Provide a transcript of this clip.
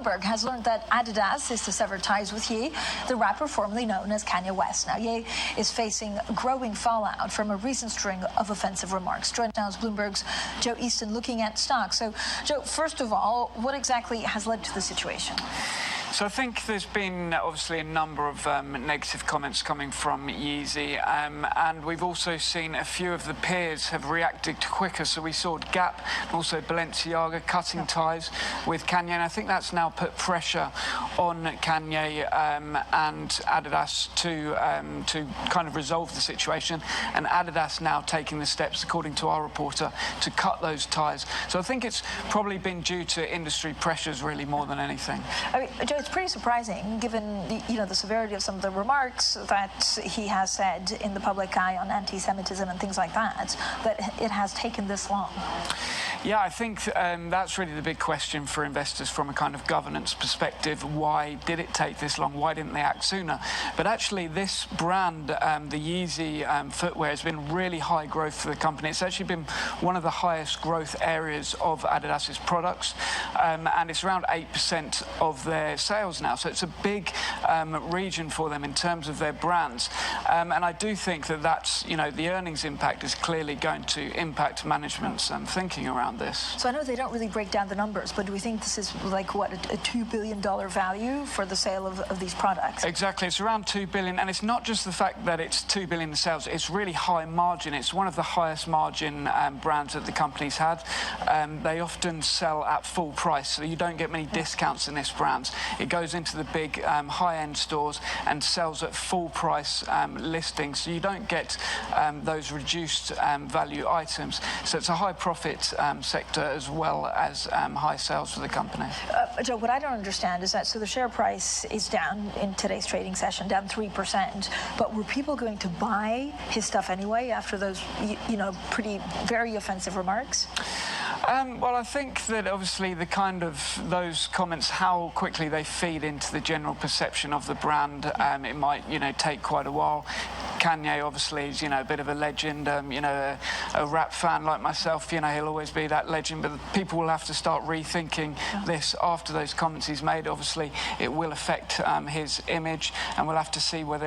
Bloomberg has learned that Adidas is to sever ties with Ye, the rapper formerly known as Kanye West. Now, Ye is facing growing fallout from a recent string of offensive remarks. Joining now is Bloomberg's Joe Easton looking at stocks. So, Joe, first of all, what exactly has led to the situation? So I think there's been obviously a number of negative comments coming from Yeezy, and we've also seen a few of the peers have reacted quicker. So we saw Gap and also Balenciaga cutting ties with Kanye, and I think that's now put pressure on Kanye and Adidas to kind of resolve the situation. And Adidas now taking the steps, according to our reporter, to cut those ties. So I think it's probably been due to industry pressures really more than anything. I mean, Joe, it's pretty surprising, given the severity of some of the remarks that he has said in the public eye on anti-Semitism and things like that it has taken this long. Yeah, I think that's really the big question for investors from a kind of governance perspective. Why did it take this long? Why didn't they act sooner? But actually, this brand, the Yeezy footwear, has been really high growth for the company. It's actually been one of the highest growth areas of Adidas's products, and it's around 8% of their sales now. So it's a big region for them in terms of their brands. And I do think that that's, the earnings impact is clearly going to impact management's thinking around this. So I know they don't really break down the numbers, but do we think this is like, what, a $2 billion value for the sale of these products? Exactly. It's around $2 billion. And it's not just the fact that it's $2 billion in sales. It's really high margin. It's one of the highest margin brands that the company's had. They often sell at full price, so you don't get many discounts in this brand. It goes into the big high-end stores and sells at full price listings, so you don't get those reduced value items. So it's a high profit sector as well as high sales for the company. Joe, what I don't understand is that, so the share price is down in today's trading session, down 3%, but were people going to buy his stuff anyway after those, very offensive remarks? Well, I think that obviously those comments, how quickly they feed into the general perception of the brand, it might, take quite a while. Kanye obviously is, a bit of a legend, a rap fan like myself, he'll always be that legend, but people will have to start rethinking this after those comments he's made. Obviously, it will affect his image, and we'll have to see whether